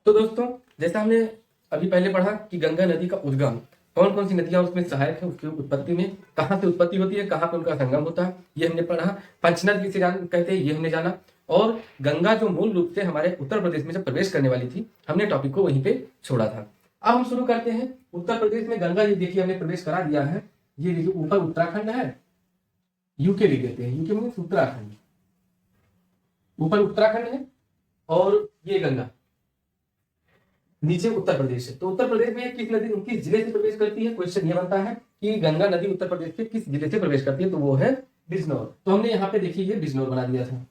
तो दोस्तों, जैसा हमने अभी पहले पढ़ा कि गंगा नदी का उद्गम, कौन कौन सी नदियां उसमें सहायक है उसकी उत्पत्ति में, कहाँ से उत्पत्ति होती है, कहाँ पर उनका संगम होता है, ये हमने पढ़ा। पंचनद किसे कहते हैं ये हमने जाना। और गंगा जो मूल रूप से हमारे उत्तर प्रदेश में जब प्रवेश करने वाली थी, हमने टॉपिक को वहीं पे छोड़ा था। अब हम शुरू करते हैं। उत्तर प्रदेश में गंगा, ये देखिए हमने प्रवेश करा दिया है। ये देखिए ऊपर उत्तराखंड है, यूके लिख देते हैं, यूके मीन्स उत्तराखंड, ऊपर उत्तराखंड है और ये गंगा नीचे उत्तर प्रदेश है। तो उत्तर प्रदेश में किस नदी किस जिले से प्रवेश करती है? क्वेश्चन ये बनता है कि गंगा नदी उत्तर प्रदेश के किस जिले से प्रवेश करती है, तो वो है बिजनौर। तो हमने यहाँ पे देखिए ये बिजनौर बना दिया था।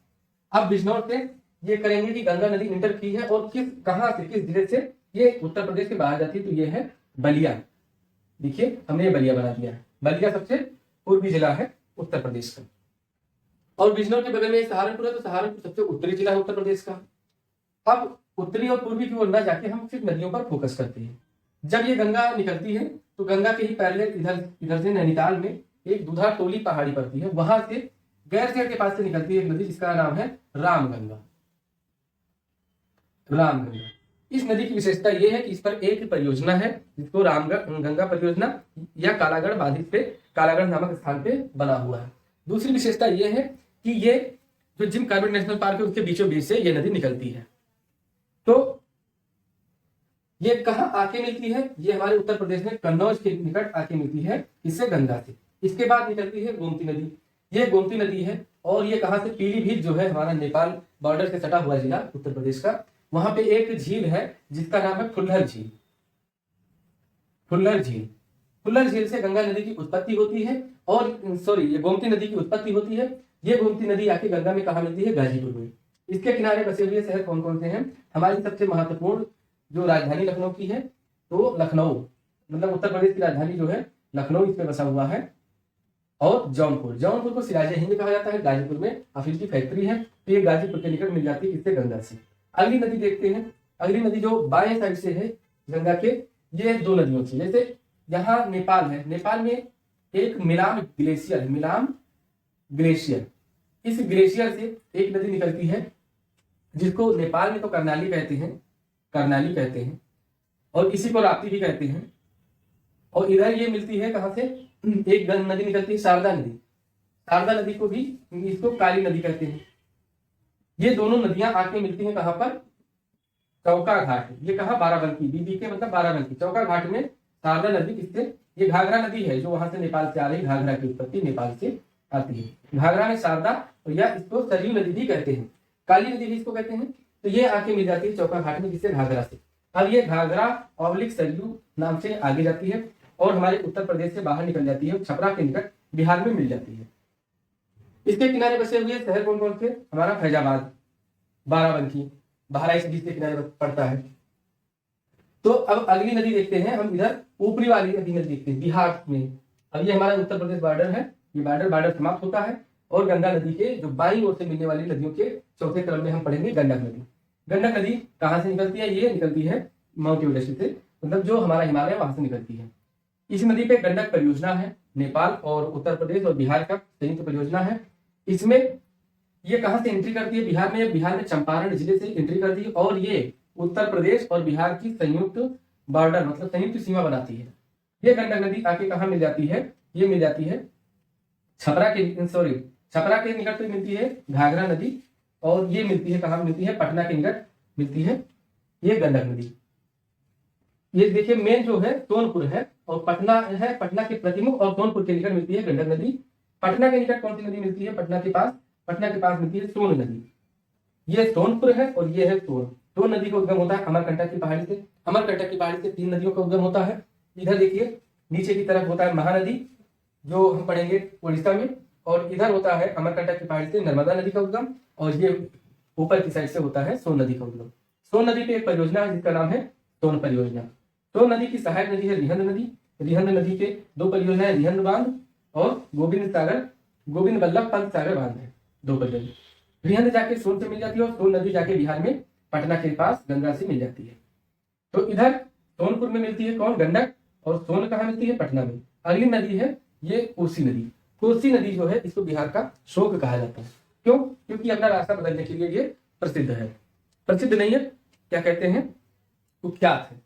अब बिजनौर से ये करेंगे कि गंगा नदी इंटर की है और कहां से, किस जिले से ये उत्तर प्रदेश के बाहर जाती है, तो ये है बलिया। देखिए हमने ये बलिया बना दिया है। बलिया सबसे पूर्वी जिला है उत्तर प्रदेश का। और बिजनौर के बगल में सहारनपुर है, तो सहारनपुर सबसे उत्तरी जिला है उत्तर प्रदेश का। अब उत्तरी और पूर्वी की ओर न जाके हम सिर्फ नदियों पर फोकस करते हैं। जब ये गंगा निकलती है तो गंगा के ही पैरेलल इधर से नैनीताल में एक दुधा टोली पहाड़ी पड़ती है, वहां से गैरसैंण के पास से निकलती है एक नदी जिसका नाम है रामगंगा। रामगंगा, इस नदी की विशेषता यह है कि इस पर एक परियोजना है जिसको रामगंगा परियोजना या कालागढ़ बाधित पे कालागढ़ नामक स्थान पे बना हुआ है। दूसरी विशेषता यह है कि ये जो जिम कॉर्बेट नेशनल पार्क है उसके बीचों बीच से ये नदी निकलती है। तो ये कहां आके मिलती है? ये हमारे उत्तर प्रदेश में कन्नौज के निकट आके मिलती है, इससे गंगा से। इसके बाद निकलती है गोमती नदी। ये गोमती नदी है और ये कहां से? पीलीभीत जो है हमारा नेपाल बॉर्डर से सटा हुआ जिला उत्तर प्रदेश का, वहां पे एक झील है जिसका नाम है फुल्लर झील। फुल्लर झील, फुल्लर झील से गंगा नदी की उत्पत्ति होती है और ये गोमती नदी की उत्पत्ति होती है। ये गोमती नदी आके गंगा में कहा मिलती है? गाजीपुर में। इसके किनारे बसे हुए शहर कौन कौन से हैं? हमारी सबसे महत्वपूर्ण जो राजधानी लखनऊ की है, तो लखनऊ मतलब उत्तर प्रदेश की राजधानी जो है लखनऊ, इस पे बसा हुआ है। और जौनपुर, जौनपुर को सिराजे हिंद कहा जाता है। गाजीपुर में अफीम की फैक्ट्री है, तो ये गाजीपुर के निकट मिल जाती है किससे? गंगा से। अगली नदी देखते हैं। अगली नदी जो बाएं साइड से है गंगा के, ये दो नदियों से। जैसे यहाँ नेपाल है, नेपाल में एक मिलाम ग्लेशियर, मिलाम ग्लेशियर, इस ग्लेशियर से एक नदी निकलती है जिसको नेपाल में तो कर्णाली कहते हैं, कर्णाली कहते हैं, और इसी को राप्ती भी कहते हैं। और इधर ये मिलती है कहां से? एक नदी निकलती है शारदा नदी, शारदा नदी को भी इसको काली नदी कहते हैं। ये दोनों नदियां आके मिलती हैं कहां पर? चौका घाट। ये कहा? बाराबंकी, बीबी के मतलब बाराबंकी। चौका घाट में शारदा नदी किससे? ये घाघरा नदी है जो वहां से नेपाल से आ रही, घाघरा की उत्पत्ति नेपाल से आती है। घाघरा में शारदा, या इसको सरयू नदी भी कहते हैं, काली नदी भी इसको कहते हैं। तो ये आके मिल जाती है चौका घाट में, जिससे घाघरा से। अब ये घाघरा ऑब्लिक सरयू नाम से आगे जाती है और हमारे उत्तर प्रदेश से बाहर निकल जाती है, छपरा के निकट बिहार में मिल जाती है। इसके किनारे बसे हुए शहर कौन कौन से? हमारा फैजाबाद, बाराबंकी, बहराइच बीच के किनारे पड़ता है। तो अब अगली नदी देखते हैं हम, इधर ऊपरी वाली नदी देखते हैं बिहार में। अब ये हमारा उत्तर प्रदेश बॉर्डर है, ये बॉर्डर समाप्त होता है और गंगा नदी के जो बाईं ओर से मिलने वाली नदियों के चौथे क्रम में हम पढ़ेंगे गंडक नदी। गंडक नदी कहां से निकलती है? ये निकलती है माउंट एवरेस्ट से, मतलब जो हमारा हिमालय वहां से निकलती है। इस नदी पे गंडक परियोजना है, नेपाल और उत्तर प्रदेश और बिहार का संयुक्त परियोजना है। इसमें ये कहां से एंट्री करती है? बिहार में चंपारण जिले से एंट्री करती है और ये उत्तर प्रदेश और बिहार की संयुक्त बॉर्डर मतलब संयुक्त सीमा बनाती है। ये गंडक नदी आके कहां मिल जाती है? ये मिल जाती है छपरा के निकट पे मिलती है घाघरा नदी, और ये मिलती है कहां मिलती है? पटना के निकट मिलती है ये गंडक नदी। ये देखिए मेन जो है सोनपुर है और पटना है, पटना के प्रतिमुख और सोनपुर के निकट मिलती है गंडक नदी। पटना के निकट कौन सी नदी मिलती है? पटना के पास मिलती है सोन नदी। ये सोनपुर है और ये है सोन नदी का उद्गम होता है अमरकंटक की पहाड़ी से। अमरकंटक की पहाड़ी से 3 नदियों का उद्गम होता है। इधर देखिए नीचे की तरफ होता है महानदी, जो हम पढ़ेंगे उड़ीसा में, और इधर होता है अमरकंटक की पहाड़ी से नर्मदा नदी का उद्गम, और ये ऊपर की साइड से होता है सोन नदी का उद्गम। सोन नदी पे एक परियोजना है जिसका नाम है सोन परियोजना। सोन नदी की सहायक नदी है रिहंद नदी। रिहंद नदी के 2 परियोजनाएं, रिहंद बांध और गोविंद वल्लभ पंत सागर बांध है, 2 परियोजना। रिहंद जाके सोन से मिल जाती है और सोन नदी जाके बिहार में पटना के पास गंगा से मिल जाती है। तो इधर सोनपुर में मिलती है कौन? गंडक, और सोन कहाँ मिलती है? पटना में। अगली नदी है ये कोसी नदी। कोसी नदी जो है इसको बिहार का शोक कहा जाता है। क्यों? क्योंकि अपना रास्ता बदलने के लिए ये प्रसिद्ध है। प्रसिद्ध नहीं है, क्या कहते हैं? कुख्यात है।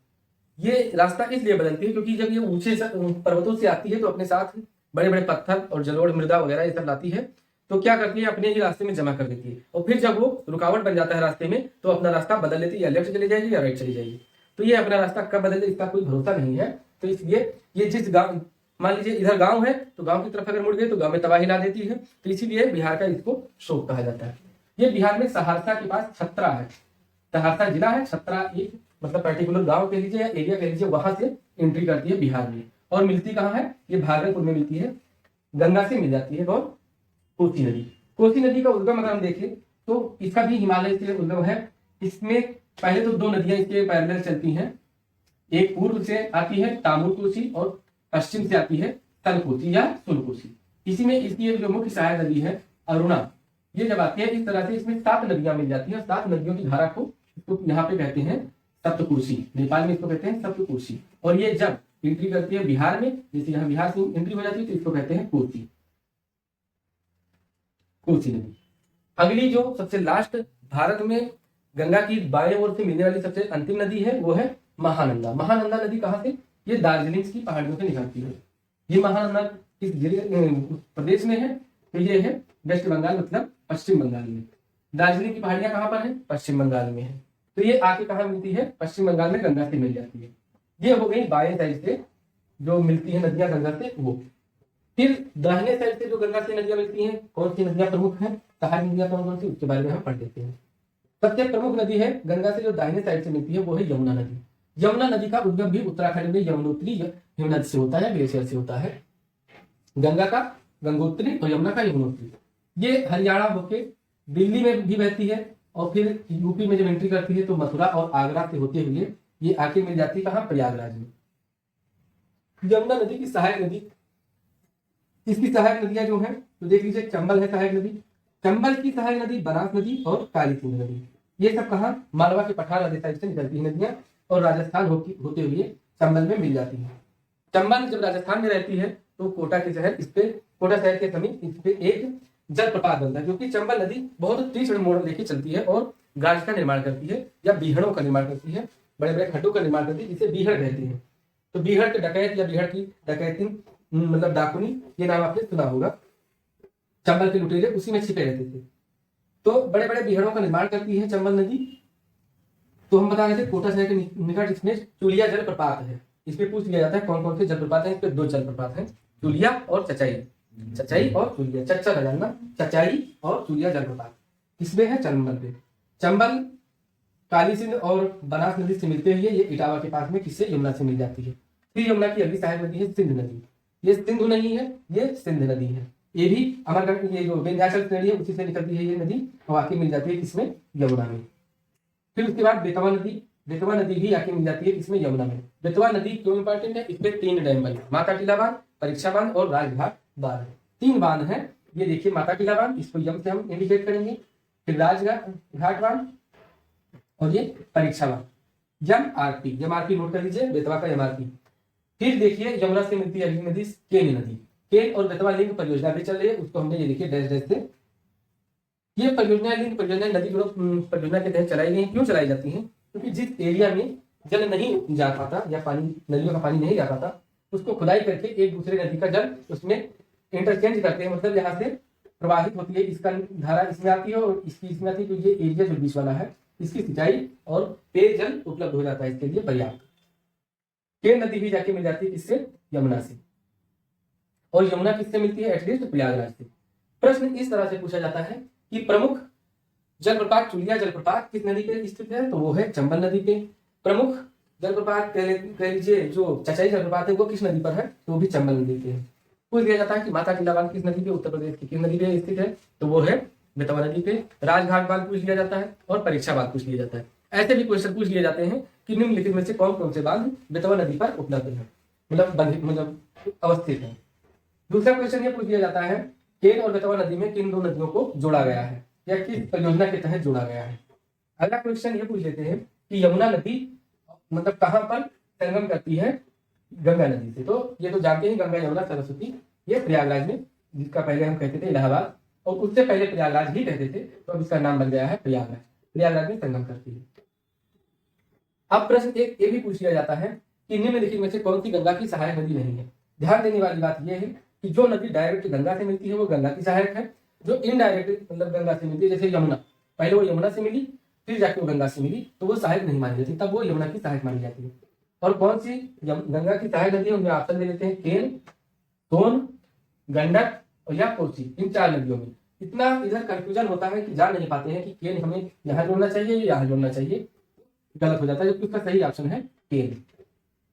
ये रास्ता इसलिए बदलती है क्योंकि जब ये ऊंचे पर्वतों से आती है तो अपने साथ बड़े बड़े पत्थर और जलोढ़ मृदा वगैरह ये सब लाती है, तो क्या करती है अपने ही रास्ते में जमा कर देती है, और फिर जब वो रुकावट बन जाता है रास्ते में तो अपना रास्ता बदल लेती है, या लेफ्ट चली जाएगी या राइट चली जाएगी। तो ये अपना रास्ता कब बदले इसका कोई भरोसा नहीं है। तो इसलिए ये जिस गांव, मान लीजिए इधर गांव है तो गांव की तरफ अगर मुड़ गए तो गांव में तबाही ला देती है, तो इसीलिए बिहार का इसको शोक कहा जाता है। ये बिहार में सहरसा के पास छतरा है, सहरसा जिला है, छतरा एक मतलब पर्टिकुलर गांव कह लीजिए या एरिया कह लीजिए, वहां से एंट्री करती है बिहार में। और मिलती कहाँ है, ये भागलपुर में मिलती है, गंगा से मिल जाती है। और कोसी नदी, कोसी नदी का उद्गम अगर हम देखें तो इसका भी हिमालय से उद्गम है। इसमें पहले तो दो नदियां इसके पैरेलल चलती हैं, एक पूर्व से आती है तामुल कोसी और पश्चिम से आती है तलकोसी या सुलकोसी। इसी में इसकी जो मुख्य सहायक नदी है अरुणा, ये जब आती है इस तरह से इसमें 7 नदियां मिल जाती हैं, और 7 नदियों की धारा को यहाँ पे कहते हैं सप्तकोशी, नेपाल में इसको कहते हैं सप्तकोशी। और ये जब एंट्री करती है बिहार में, जैसे यहाँ बिहार से एंट्री हो जाती है तो इसको कहते हैं कोसी, कोसी नदी। अगली जो सबसे लास्ट भारत में गंगा की बाएं ओर से मिलने वाली सबसे अंतिम नदी है वो है महानंदा। महानंदा नदी कहाँ से, ये दार्जिलिंग की पहाड़ियों से निकलती है। ये महानंदा किस जिले प्रदेश में है, तो ये है वेस्ट बंगाल मतलब पश्चिम बंगाल में। दार्जिलिंग की पहाड़ियां कहाँ पर है, पश्चिम बंगाल में है। तो ये आके कहाँ मिलती है, पश्चिम बंगाल में गंगा से मिल जाती है। ये हो गई बाएं साइड से जो मिलती है नदियां गंगा से वो। फिर दाहिने साइड से जो गंगा से नदियां मिलती हैं, कौन सी नदियां प्रमुख हैं, सहायक नदियां कौन कौन सी, उसके बारे में हम पढ़ लेते हैं। सबसे प्रमुख नदी है गंगा से जो दाहिने साइड से मिलती है वो है यमुना नदी। यमुना नदी का उद्गम भी उत्तराखंड में यमुनोत्री हिमनद से होता है, ग्लेशियर से होता है। गंगा का गंगोत्री और यमुना का यमुनोत्री। ये हरियाणा होके दिल्ली में भी बहती है, और फिर यूपी में जब एंट्री करती है तो मथुरा और आगरा से होते हुए ये आके मिल जाती है कहाँ, प्रयागराज में। यमुना नदी की सहायक नदी, इसकी सहायक नदियां जो हैं तो देख लीजिए, चंबल है सहायक नदी, चंबल की सहायक नदी बनास नदी और काली सिंध नदी। ये सब कहाँ, मालवा के पठार वाले साइड से निकलती है नदियां, और राजस्थान होते हुए चंबल में मिल जाती है। चंबल जब राजस्थान में रहती है तो कोटा के शहर इस पे, कोटा शहर के समीप इस पे एक जलप्रपात बनता है, क्योंकि चंबल नदी बहुत तीक्ष्ण मोड़ लेके चलती है और गाज का निर्माण करती है या बीहड़ों का निर्माण करती है, बड़े बड़े खड्डों का निर्माण करती है, जिसे बीहड़ कहते हैं। तो बीहड़ के डकैत या बीहड़ की डकैती मतलब डाकुनी, ये नाम आपने सुना होगा। चंबल के लुटेरे उसी में छिपे रहते थे। तो बड़े बड़े बीहड़ों का निर्माण करती है चंबल नदी। तो हम बता रहे थे कोटा शहर के निकट इसमें चुलिया जलप्रपात है। इसमें पूछ लिया जाता है कौन कौन से जलप्रपात है, इस पे 2 जलप्रपात है, चुलिया और चचाई। चचाई और चुलिया, चच्चा न जानना, चचाई और चुलिया जलप्रपात इसमें है चंबल पे। चंबल काली सिंध और बनास नदी से मिलते हुए ये इटावा के पास में किससे, यमुना से मिल जाती है। फिर यमुना की अगली सहायक नदी है सिंध नदी। ये सिंधु नहीं है, ये सिंध नदी है। ये भी अमरकंटक, ये जो विंध्याचल श्रेणी है उसी से निकलती है ये नदी, और आके मिल जाती है किसमें, यमुना में। फिर उसके बाद बेतवा नदी, बेतवा नदी भी आके मिल जाती है इसमें, यमुना में। बेतवा नदी क्यों इंपॉर्टेंट है, इसमें 3 डैम बने, माता टीला बांध, परीक्षा बांध और राजघाट बांध। 3 बांध है। ये देखिए माता टीला बांध, इसको यम से हम इंडिकेट करेंगे, फिर राजघाट बांध और ये परीक्षा बांध। एमआरपी, एमआरपी नोट कर लीजिए, बेतवा का एमआरपी। फिर देखिए यमुना से मिलती है अगली नदी केन नदी। केन और बेतवा लिंक परियोजना भी चल रही है, उसको हमने ये देखिए डैश डैश से। ये परियोजना लिंक परियोजना नदी ग्रोथ परियोजना के तहत चलाई गई। क्यों चलाई जाती है, क्योंकि जिस एरिया में जल नहीं जा पाता या पानी, नदियों का पानी नहीं जा पाता, उसको खुदाई करके एक दूसरे नदी का जल उसमें इंटरचेंज करते हैं, मतलब यहाँ से प्रवाहित होती है, इसका धारा इसमें आती है और इसकी इसमें आती है, तो ये एरिया जो बीच वाला है इसकी सिंचाई और पेयजल उपलब्ध हो जाता है इसके लिए पर्याप्त। केन नदी भी जाके मिल जाती है किससे, यमुना से। और यमुना किससे मिलती है, एटलीस्ट प्रयागराज से। प्रश्न इस तरह से पूछा जाता है कि प्रमुख जलप्रपात चुलिया जलप्रपात किस नदी पे स्थित है, तो वो है चंबल नदी पे। प्रमुख जलप्रपात कह लीजिए जो चचाई जलप्रपात है वो किस नदी पर है, तो वो भी चंबल नदी पे है। पूछ लिया जाता है कि माता टीला बांध किस नदी पे, उत्तर प्रदेश की किस नदी पे स्थित है, तो वो है बेतवा नदी पे। राजघाट बांध पूछ लिया जाता है और परीक्षा बांध पूछ लिया जाता है। ऐसे भी क्वेश्चन पूछ लिए जाते हैं कि निम्नलिखित में से कौन कौन से बांध बेतवा नदी पर उपलब्ध है, मतलब अवस्थित है। दूसरा क्वेश्चन ये पूछ लिया जाता है केन और बेतवा नदी में किन 2 नदियों को जोड़ा गया है या किस परियोजना के तहत जोड़ा गया है। अगला क्वेश्चन ये पूछ लेते हैं कि यमुना नदी मतलब कहाँ पर संगम करती है गंगा नदी से। तो ये तो जानते हैं गंगा यमुना सरस्वती, ये प्रयागराज में, जिसका पहले हम कहते थे इलाहाबाद और उससे पहले प्रयागराज ही कहते थे, तो अब इसका नाम बन गया है प्रयागराज। प्रयागराज में संगम करती है। अब प्रश्न एक ये भी पूछ लिया जाता है कि निम्नलिखित में से कौन सी गंगा की सहायक नदी नहीं है। ध्यान देने वाली बात यह है कि जो नदी डायरेक्ट गंगा से मिलती है वो गंगा की सहायक है, जो इनडायरेक्ट मतलब गंगा से मिलती है जैसे यमुना, पहले वो यमुना से मिली फिर जाके वो गंगा से मिली तो वो सहायक नहीं मानी जाती, तब वो यमुना की सहायक मानी जाती है। और कौन सी गंगा की सहायक नदी है उनमें ऑप्शन दे देते हैं, केन, सोन, गंडक और या कोसी, इन 4 नदियों में। इतना इधर कंफ्यूजन होता है कि जान नहीं पाते हैं कि केन हमें यहाँ जोड़ना चाहिए या यहाँ जोड़ना चाहिए, गलत हो जाता है, जबकि उसका सही ऑप्शन है केन।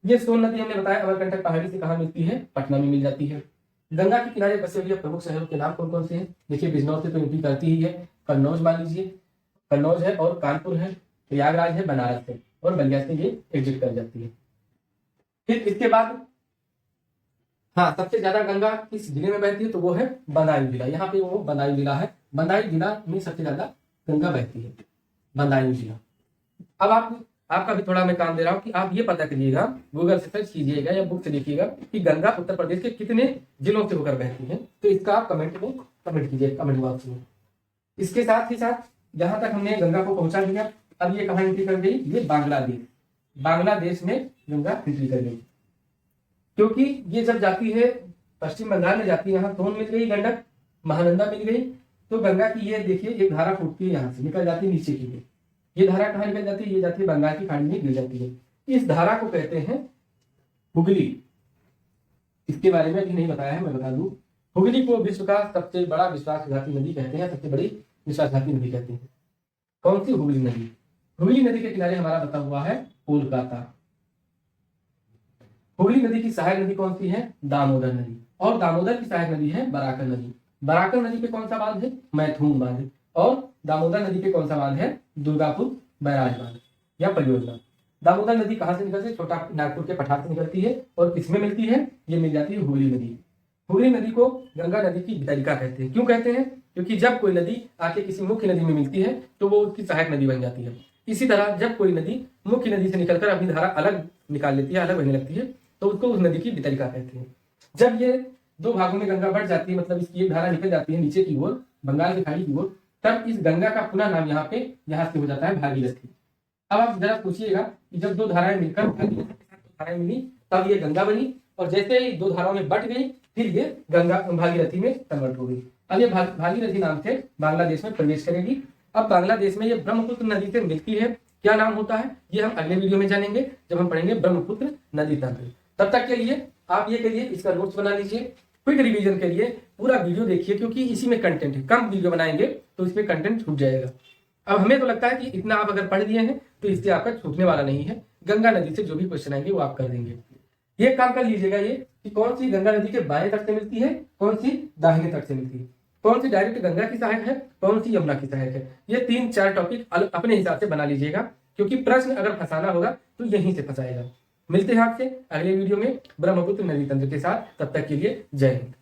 ये सोन नदी हमने बताया अमरकंटक पहाड़ी से कहाँ मिलती है, पटना में मिल जाती है। गंगा के किनारे बसे हुए प्रमुख शहरों के नाम कौन कौन से हैं। देखिए बिजनौर से तो यूपी करती ही है, कन्नौज मान लीजिए, कन्नौज है और कानपुर है, प्रयागराज है, बनारस है और बलिया से ये एग्जिट कर जाती है। फिर इसके बाद हाँ सबसे ज्यादा गंगा किस जिले में बहती है तो वो है बदायूं जिला, यहाँ पे वो बदायूं जिला है, बदायूं जिला में सबसे ज्यादा गंगा बहती है, बदायूं जिला। अब आपका भी थोड़ा मैं काम दे रहा हूँ कि आप ये पता करिएगा, गूगल से सर्च कीजिएगा या बुक से देखिएगा कि गंगा उत्तर प्रदेश के कितने जिलों से होकर बहती है, तो इसका आप कमेंट में कमेंट कीजिए, कमेंट बॉक्स में। इसके साथ ही साथ जहां तक हमने गंगा को पहुंचा दिया, अब ये कहाँ एंट्री कर गई, ये बांग्लादेश, बांग्लादेश में गंगा एंट्री कर गई, क्योंकि ये जब जाती है पश्चिम बंगाल में जाती है, यहाँ सोन मिल गई, गंडक महानंदा मिल गई, तो गंगा की ये देखिए एक धारा फूटती है, यहाँ से निकल जाती है नीचे की लिए। ये धारा कहाँ निकल जाती है, ये जाती है बंगाल की खाड़ी में गिर जाती है। इस धारा को कहते हैं हुगली। इसके बारे में अभी नहीं बताया है, मैं बता दूं, हुगली को विश्व का सबसे बड़ा विश्वासघाती नदी कहते हैं, सबसे बड़ी विश्वासघाती नदी कहते हैं। कौन सी, हुगली नदी। हुगली नदी के किनारे हमारा बता हुआ है कोलकाता। हुगली नदी की सहायक नदी कौन सी है, दामोदर नदी, और दामोदर की सहायक नदी है बराकर नदी। बराकर नदी पे कौन सा बांध है, मैथुन बांध, और दामोदर नदी पे कौन सा बांध है, दुर्गापुर बैराज बांध या परियोजना। दामोदर नदी कहाँ से निकलती है, छोटा नागपुर के पठार से निकलती है और किसमें मिलती है, ये मिल जाती है हुगली नदी। हुगली नदी को गंगा नदी की वितरिका कहते हैं। क्यों कहते हैं, क्योंकि जब कोई नदी आके किसी मुख्य नदी में मिलती है तो वो उसकी सहायक नदी बन जाती है। इसी तरह जब कोई नदी मुख्य नदी से निकलकर अपनी धारा अलग निकाल लेती है, अलग बहने लगती है, तो उसको उस नदी की वितरिका कहते हैं। जब ये 2 भागों में गंगा बढ़ जाती है, मतलब इसकी एक धारा निकल जाती है नीचे की ओर बंगाल की खाड़ी की ओर, तब इस गंगा का पुनः नाम यहाँ से हो जाता है भागीरथी। अब आप जरा पूछिएगा कि जब 2 धाराएं मिलकर भागीरथी के साथ 2 धाराएं मिली तब ये गंगा बनी, और जैसे ही 2 धाराओं में बट गई फिर ये गंगा भागीरथी में कन्वर्ट हो गई। अब ये भागीरथी नाम से बांग्लादेश में प्रवेश करेगी। अब बांग्लादेश में ये ब्रह्मपुत्र नदी से मिलती है, क्या नाम होता है ये हम अगले वीडियो में जानेंगे जब हम पढ़ेंगे ब्रह्मपुत्र नदी तंत्र। तब तक के लिए आप ये करिए, इसका नोट्स बना लीजिए, क्विक रिवीजन के लिए पूरा वीडियो देखिए, क्योंकि इसी में कंटेंट है, कम वीडियो बनाएंगे तो इसमें कंटेंट छूट जाएगा। अब हमें तो लगता है कि इतना आप अगर पढ़ लिए हैं तो इससे आपका छूटने वाला नहीं है। गंगा नदी से जो भी क्वेश्चन आएंगे वो आप कर देंगे। ये काम कर लीजिएगा ये कि कौन सी गंगा नदी के बाएं तट से मिलती है, कौन सी दाहिने तट से मिलती है, कौन सी डायरेक्ट गंगा की सहायक है, कौन सी यमुना की सहायक है। ये 3-4 टॉपिक अपने हिसाब से बना लीजिएगा, क्योंकि प्रश्न अगर फंसाना होगा तो यहीं से फंसाएगा। मिलते हैं आपसे अगले वीडियो में ब्रह्मपुत्र नदी तंत्र के साथ, तब तक के लिए जय हिंद।